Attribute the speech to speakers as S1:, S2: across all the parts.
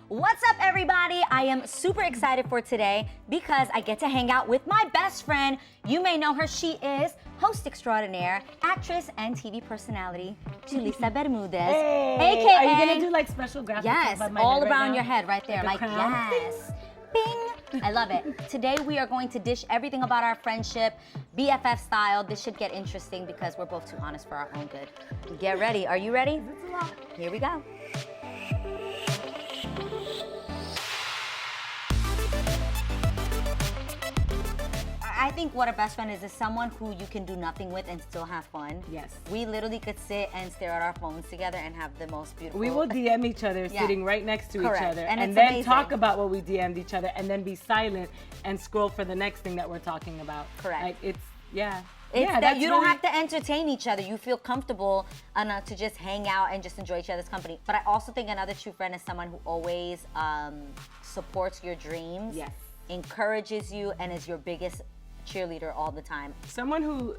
S1: What's up, everybody? I am super excited for today because I get to hang out with my best friend. You may know her. She is host extraordinaire, actress, and TV personality, Julissa Bermudez.
S2: Hey,
S1: AKA,
S2: are you gonna do like special graphics?
S1: yes,
S2: above my
S1: all
S2: head right
S1: around
S2: now?
S1: your head right there.
S2: Like
S1: Like,
S2: a crown?
S1: yes. Bing! I love it. Today we are going to dish everything about our friendship, BFF style. This should get interesting because we're both too honest for our own good. Get ready. Are you ready?
S2: It's a lot.
S1: Here we go. I think what a best friend is someone who you can do nothing with and still have fun.
S2: Yes.
S1: We literally could sit and stare at our phones together and have the most beautiful...
S2: We will DM each other
S1: Yeah.
S2: sitting right next to
S1: Correct.
S2: each other
S1: And it's
S2: then
S1: amazing.
S2: talk about what we DM'd each other and then be silent and scroll for the next thing that we're talking about.
S1: Correct.
S2: Like it's, yeah.
S1: It's
S2: yeah,
S1: that
S2: that's
S1: you don't
S2: really-
S1: have to entertain each other. You feel comfortable enough to just hang out and just enjoy each other's company. But I also think another true friend is someone who always supports your dreams,
S2: Yes.
S1: encourages you, and is your biggest cheerleader all the time.
S2: Someone who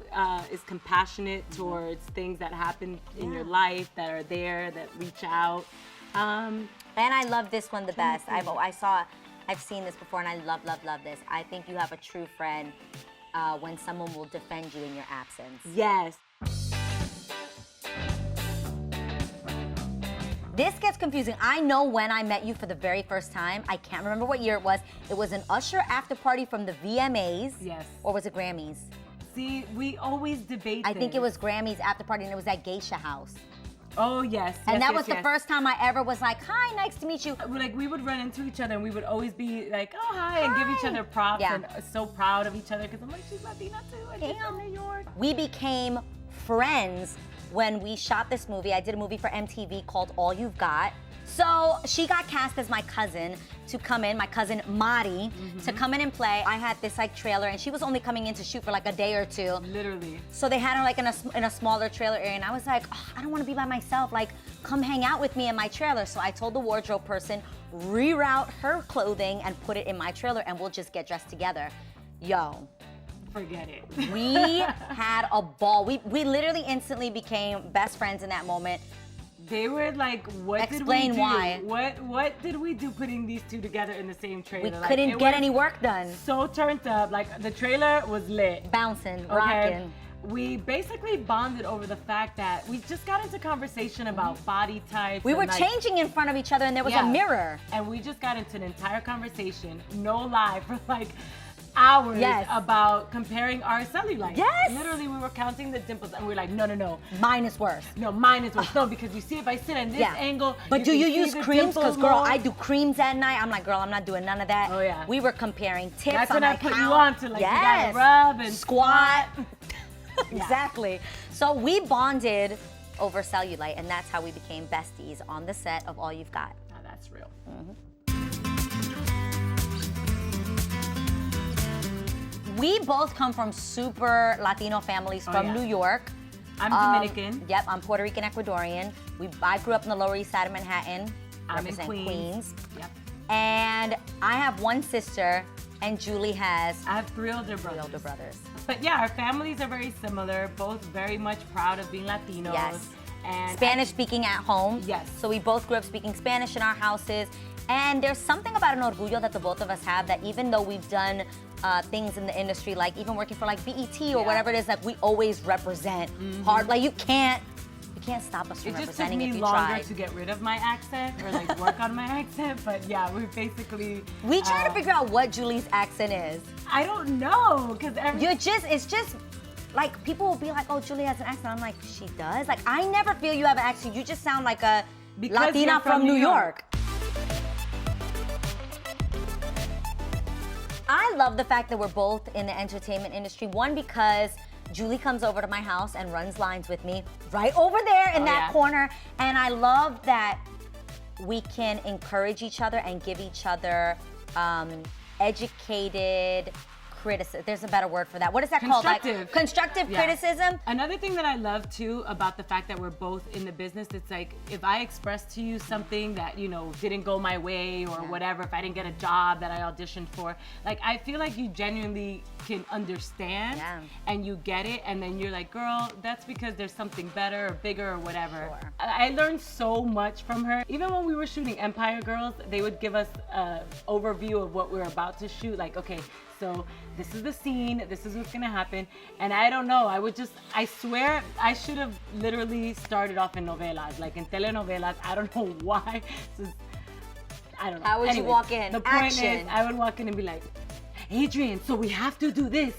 S2: is compassionate towards things that happen in your
S1: Yeah.
S2: life, that are there, that reach out.
S1: And I love this one the best. I've seen this before, and I love this. I think you have a true friend when someone will defend you in your absence.
S2: Yes.
S1: This gets confusing. I know when I met you for the very first time. I can't remember what year it was. It was an Usher after party from the VMAs.
S2: Yes.
S1: Or was it Grammys?
S2: See, we always debate
S1: I think it
S2: this.
S1: was Grammys after party, and it was at Geisha House.
S2: Oh, yes.
S1: And
S2: yes,
S1: that
S2: yes,
S1: was the
S2: yes.
S1: first time I ever was like, hi, nice to meet you.
S2: Like we would run into each other and we would always be like, oh, hi, and give each
S1: Hi.
S2: other props
S1: Yeah.
S2: and so proud of each other because I'm like, she's Latina too, and she's from
S1: Damn.
S2: New York.
S1: We became friends when we shot this movie. I did a movie for MTV called All You've Got. So she got cast as my cousin to come in, my cousin Mari, to come in and play. I had this like trailer, and she was only coming in to shoot for like a day or two.
S2: Literally.
S1: So they had her like in a smaller trailer area, and I was like, oh, I don't want to be by myself. Like, come hang out with me in my trailer. So I told the wardrobe person, reroute her clothing and put it in my trailer, and we'll just get dressed together. Yo,
S2: Forget it.
S1: we had a ball. We literally instantly became best friends in that moment.
S2: They were like, what
S1: Explain
S2: did we do?
S1: why.
S2: What did we do putting these two together in the same trailer?
S1: We
S2: Like,
S1: couldn't
S2: it
S1: get
S2: was
S1: any work done.
S2: So turned up. Like the trailer was lit.
S1: Bouncing,
S2: Okay.
S1: rocking.
S2: We basically bonded over the fact that we just got into conversation about body types.
S1: We
S2: and,
S1: were
S2: like,
S1: changing in front of each other, and there was
S2: Yeah.
S1: a mirror.
S2: And we just got into an entire conversation, no lie, for like hours
S1: Yes.
S2: about comparing our cellulite.
S1: Yes.
S2: Literally, we were counting the dimples and we were like, no,
S1: Mine is worse.
S2: no, mine is worse. No, because you see if I sit in this angle.
S1: But do
S2: can
S1: you
S2: see
S1: use
S2: the
S1: creams? Because
S2: dimple
S1: girl,
S2: more.
S1: I do creams at night. I'm like, girl, I'm not doing none of that.
S2: Oh, yeah.
S1: We were comparing tips.
S2: That's
S1: I'm
S2: when I
S1: like,
S2: put you
S1: how-
S2: on to like, you
S1: yes.
S2: gotta rub and
S1: Squat.
S2: Yeah.
S1: Exactly. So we bonded over cellulite, and that's how we became besties on the set of All You've Got.
S2: Now that's real.
S1: We both come from super Latino families from
S2: yeah.
S1: New York.
S2: I'm Dominican.
S1: Yep, I'm Puerto Rican Ecuadorian. I grew up in the Lower East Side of Manhattan.
S2: I'm in
S1: represent
S2: Queens. Yep.
S1: And I have one sister, and Julie has
S2: I have three older brothers.
S1: three older brothers.
S2: But yeah, our families are very similar, both very much proud of being Latinos.
S1: Yes.
S2: And
S1: Spanish speaking at home.
S2: Yes.
S1: So we both grew up speaking Spanish in our houses. And there's something about an orgullo that the both of us have, that even though we've done things in the industry, like even working for like BET or
S2: Yeah.
S1: whatever it is, like we always represent hard. Like you can't stop us from
S2: It just took
S1: representing
S2: me
S1: if you
S2: longer
S1: tried.
S2: to get rid of my accent or like work on my accent, but yeah, we basically.
S1: We try to figure out what Julie's accent is.
S2: I don't know, because
S1: It's just like people will be like, oh, Julie has an accent. I'm like, she does? Like I never feel you have an accent. You just sound like a
S2: Because
S1: Latina
S2: you're
S1: from New York. I love the fact that we're both in the entertainment industry. One, because Julie comes over to my house and runs lines with me right over there in that
S2: yeah.
S1: corner. And I love that we can encourage each other and give each other educated, criticism. There's a better word for that. What is that called? Like, constructive criticism.
S2: Another thing that I love too about the fact that we're both in the business, it's like if I express to you something that, you know, didn't go my way or whatever, if I didn't get a job that I auditioned for, like I feel like you genuinely can understand and you get it, and then you're like, girl, that's because there's something better or bigger or whatever.
S1: Sure.
S2: I learned so much from her. Even when we were shooting Empire Girls, they would give us an overview of what we were about to shoot. Like, okay, so this is the scene, this is what's gonna happen. And I don't know, I swear I should have literally started off in novelas, like in telenovelas. I don't know why. I don't know.
S1: How would you walk in?
S2: The point is, I would walk in and be like, Adrienne, so we have to do this.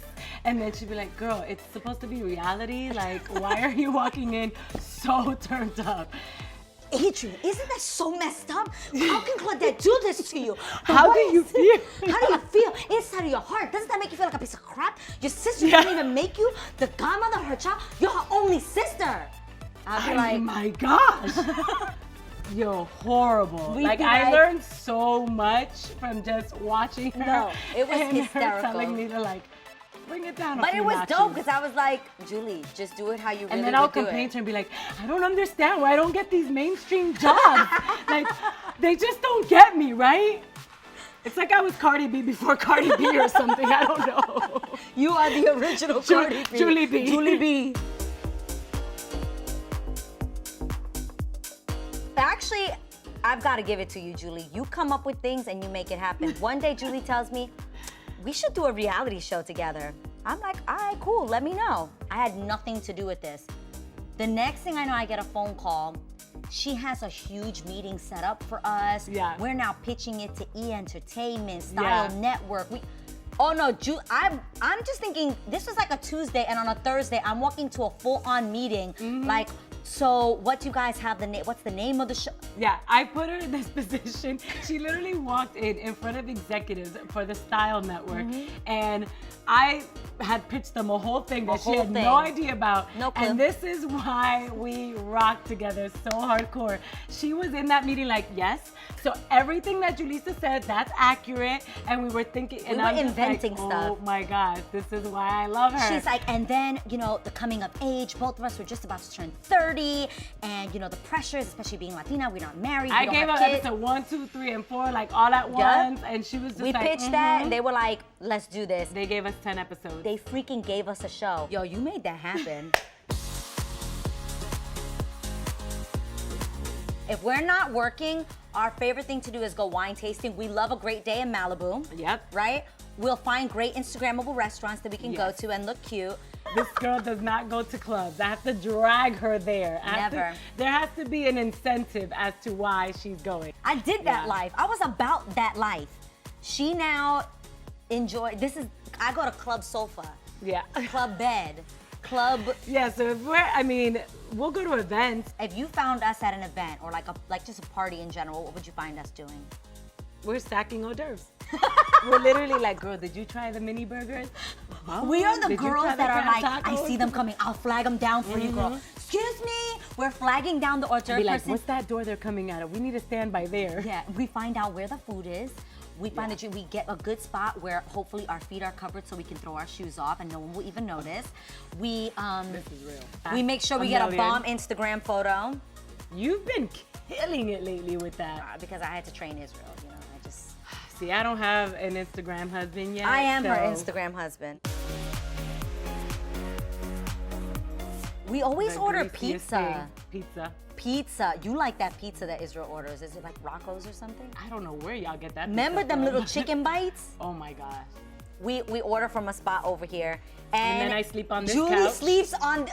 S2: And then she'd be like, girl, it's supposed to be reality. Like, why are you walking in so turned up?
S1: Adrienne, isn't that so messed up? How can Claudette do this to you?
S2: How do you feel?
S1: How do you feel inside of your heart? Doesn't that make you feel like a piece of crap? Your sister didn't even make you the godmother of her child. You're her only sister. I'd be like,
S2: oh my gosh. You're horrible. Like, I learned so much from just watching her.
S1: No, it was
S2: and
S1: hysterical.
S2: Her telling me to like, bring it down.
S1: But it was dope because I was like, Julie, just do it how you really do it.
S2: And then I'll complain to her and be like, I don't understand why I don't get these mainstream jobs. Like, they just don't get me, right? It's like I was Cardi B before Cardi B or something. I don't know.
S1: You are the original Cardi B.
S2: Julie B.
S1: Julie B. Actually, I've got to give it to you, Julie. You come up with things and you make it happen. One day, Julie tells me, we should do a reality show together. I'm like, all right, cool, let me know. I had nothing to do with this. The next thing I know, I get a phone call. She has a huge meeting set up for us.
S2: Yeah.
S1: We're now pitching it to E! Entertainment, Style Network. Oh no, I'm just thinking, this was like a Tuesday, and on a Thursday, I'm walking to a full-on meeting. Like, so what do you guys have what's the name of the show?
S2: Yeah, I put her in this position. She literally walked in front of executives for the Style Network, and I had pitched them a whole thing that she had no idea about.
S1: No clue.
S2: And this is why we rock together so hardcore. She was in that meeting like, yes. So everything that Julissa said, that's accurate. And we were thinking, and
S1: we were inventing stuff.
S2: Oh my gosh, this is why I love her.
S1: She's like, and then, you know, the coming of age, both of us were just about to turn 30, and you know, the pressures, especially being Latina, we're not married,
S2: I gave her episode 1, 2, 3, and 4, like all at once, and she was just
S1: we pitched that, and they were like, let's do this.
S2: They gave us 10 episodes.
S1: They freaking gave us a show. Yo, you made that happen. If we're not working, our favorite thing to do is go wine tasting. We love a great day in Malibu.
S2: Yep.
S1: Right? We'll find great Instagrammable restaurants that we can go to and look cute.
S2: This girl does not go to clubs. I have to drag her there.
S1: Never.
S2: There has to be an incentive as to why she's going.
S1: I did that life. I was about that life. She now I go to Club Sofa.
S2: Yeah.
S1: Club Bed. Club.
S2: Yeah, so if we'll go to events.
S1: If you found us at an event or like just a party in general, what would you find us doing?
S2: We're stacking hors d'oeuvres. We're literally like, girl, did you try the mini burgers? Oh,
S1: we are the girls that are like,
S2: tacos?
S1: I see them coming, I'll flag them down for you, girl. Excuse me, we're flagging down the hors d'oeuvre
S2: Be like,
S1: person.
S2: what's that door they're coming out of? We need to stand by there.
S1: Yeah, we find out where the food is. We find that we get a good spot where hopefully our feet are covered so we can throw our shoes off and no one will even notice.
S2: This is real.
S1: We make sure we get a bomb Instagram photo.
S2: You've been killing it lately with that.
S1: Because I had to train Israel, you know, I just...
S2: See, I don't have an Instagram husband yet.
S1: I am her Instagram husband. We always order pizza. Pizza. You like that pizza that Israel orders. Is it like Rocco's or something?
S2: I don't know where y'all get that.
S1: Remember them little chicken bites?
S2: Oh my gosh.
S1: We order from a spot over here.
S2: And then I sleep on this
S1: Julie
S2: couch.
S1: sleeps on...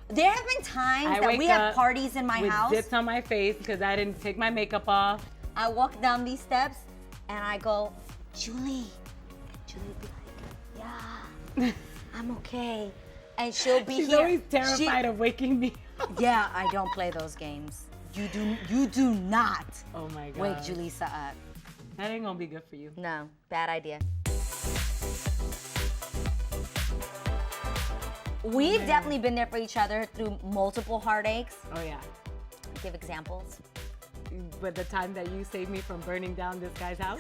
S1: There have been times that we have parties in my house.
S2: With zips on my face because I didn't take my makeup off.
S1: I walk down these steps and I go, Julie. Julie would be like, yeah, I'm okay. And she'll be
S2: She's
S1: here.
S2: always terrified of waking me up.
S1: Yeah, I don't play those games. You do not
S2: oh my God.
S1: wake Julissa up.
S2: That ain't gonna be good for you.
S1: No, bad idea. We've definitely been there for each other through multiple heartaches.
S2: Oh yeah.
S1: Give examples.
S2: But the time that you saved me from burning down this guy's house.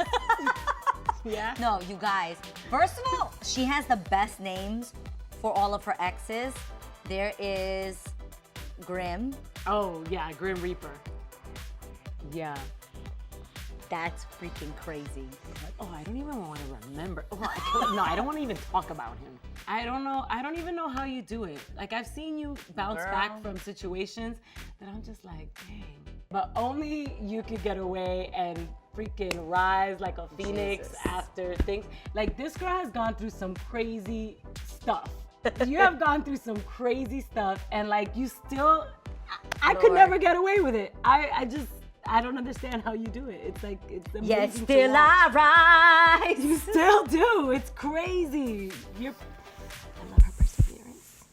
S2: Yeah.
S1: No, you guys. First of all, she has the best names for all of her exes. There is Grim.
S2: Oh, yeah, Grim Reaper. Yeah.
S1: That's freaking crazy.
S2: Oh, I don't even want to remember. Oh, I don't want to even talk about him. I don't know. I don't even know how you do it. Like, I've seen you bounce back from situations that I'm just like, dang. But only you could get away and freaking rise like a phoenix after things. Like, this girl has gone through some crazy stuff. You have gone through some crazy stuff, and like, you still, I could never get away with it. I don't understand how you do it. It's like, it's amazing.
S1: Yet still I rise.
S2: You still do. It's crazy. I love her perseverance.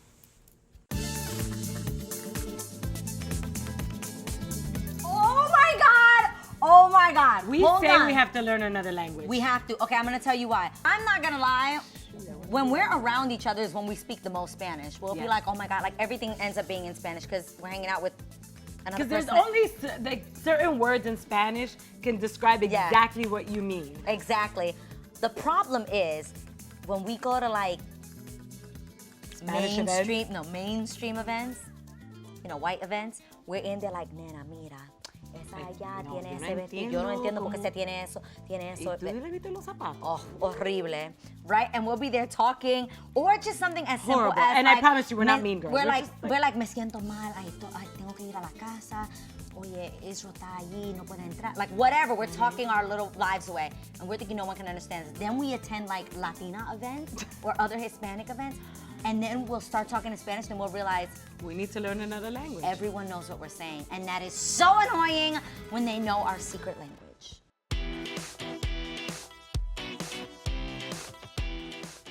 S1: Oh my God. Oh my God.
S2: We
S1: Hold
S2: say
S1: on.
S2: we have to learn another language.
S1: We have to. Okay, I'm gonna tell you why. I'm not gonna lie. When we're around each other is when we speak the most Spanish. We'll be like, oh my God, like everything ends up being in Spanish because we're hanging out with another person.
S2: Because there's only like certain words in Spanish can describe exactly what you mean.
S1: Exactly. The problem is when we go to like
S2: Spanish
S1: mainstream events, you know, white events, we're in there like, nena, mira. Esa allá tiene ese vestido. Yo no entiendo por qué se tiene eso. Tiene eso.
S2: ¿Y tú le viste los zapatos?
S1: Oh, horrible. Right? And we'll be there talking, or just something as simple
S2: Horrible.
S1: as
S2: And
S1: like,
S2: I promise you, we're not mean girls.
S1: We're like, me siento mal. Ay, tengo que ir a la casa. Oye, Israel está allí, no puede entrar. Like, whatever. We're talking our little lives away. And we're thinking no one can understand us. Then we attend like Latina events or other Hispanic events. And then we'll start talking in Spanish and we'll realize
S2: we need to learn another language.
S1: Everyone knows what we're saying. And that is so annoying when they know our secret language.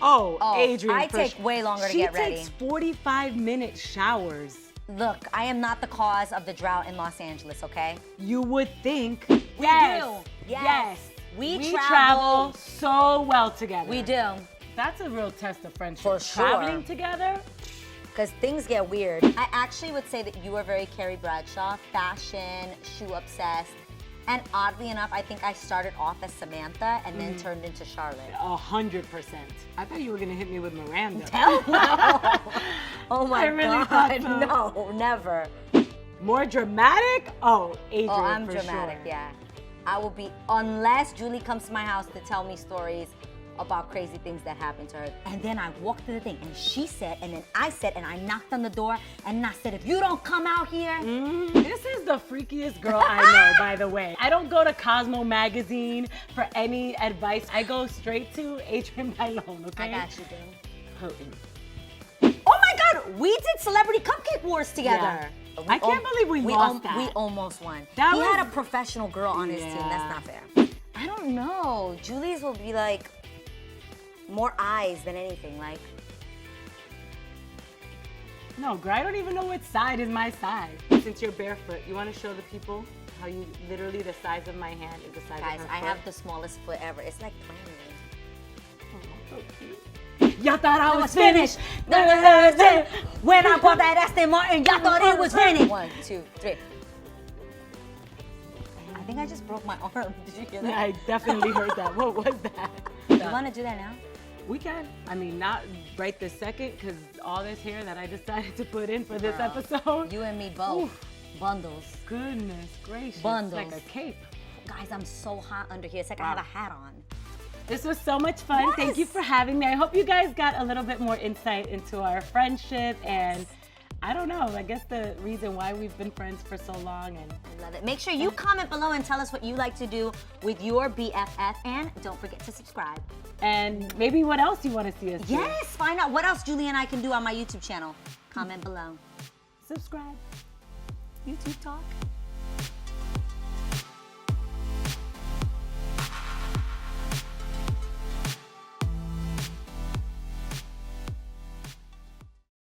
S2: Oh, Adrienne.
S1: I take way longer to get ready.
S2: She takes 45-minute showers.
S1: Look, I am not the cause of the drought in Los Angeles, okay?
S2: You would think.
S1: We
S2: Yes.
S1: do. Yes.
S2: We travel so well together.
S1: We do.
S2: That's a real test of friendship.
S1: For sure.
S2: Traveling together.
S1: Because things get weird. I actually would say that you are very Carrie Bradshaw, fashion, shoe obsessed. And oddly enough, I think I started off as Samantha and then turned into Charlotte.
S2: 100%. I thought you were gonna hit me with Miranda.
S1: Hell no. Oh my
S2: I really
S1: God,
S2: thought so.
S1: no, never.
S2: More dramatic? Oh, Adrienne,
S1: Oh, I'm
S2: for
S1: dramatic,
S2: sure.
S1: yeah. I will be, unless Julie comes to my house to tell me stories about crazy things that happened to her. And then I walked to the thing, and she said, and then I said, and I knocked on the door, and I said, if you don't come out here.
S2: This is the freakiest girl I know, by the way. I don't go to Cosmo magazine for any advice. I go straight to Adrienne Bailon, okay?
S1: I got you, dude.
S2: Houghton.
S1: Oh my God, we did Celebrity Cupcake Wars together.
S2: Yeah. I can't believe we lost that.
S1: We almost won.
S2: That
S1: he
S2: was-
S1: had a professional girl on his team.
S2: Yeah.
S1: That's not fair. I don't know. Julie's will be like more eyes than anything. Like,
S2: No, girl, I don't even know which side is my side. Since you're barefoot, you want to show the people how you literally the size of my hand is the size
S1: guys,
S2: of her
S1: I
S2: foot?
S1: have the smallest foot ever. It's like tiny.
S2: Oh, so cute. Y'all thought I was finished.
S1: When I bought that Aston Martin, y'all thought it was finished. 1, 2, 3. I think I just broke my arm. Did you hear that?
S2: I definitely heard that. What was that?
S1: You want to do that now?
S2: We can. I mean, not right this second, because all this hair that I decided to put in for this
S1: Girl,
S2: episode.
S1: You and me both.
S2: Oof.
S1: Bundles.
S2: Goodness gracious.
S1: Bundles.
S2: Like a cape.
S1: Guys, I'm so hot under here. It's like I have a hat on.
S2: This was so much fun.
S1: Yes.
S2: Thank you for having me. I hope you guys got a little bit more insight into our friendship and I don't know, I guess the reason why we've been friends for so long. And
S1: I love it. Make sure you comment below and tell us what you like to do with your BFF, and don't forget to subscribe.
S2: And maybe what else you want to see us do.
S1: Yes, find out what else Julie and I can do on my YouTube channel. Comment below.
S2: Subscribe.
S1: YouTube talk.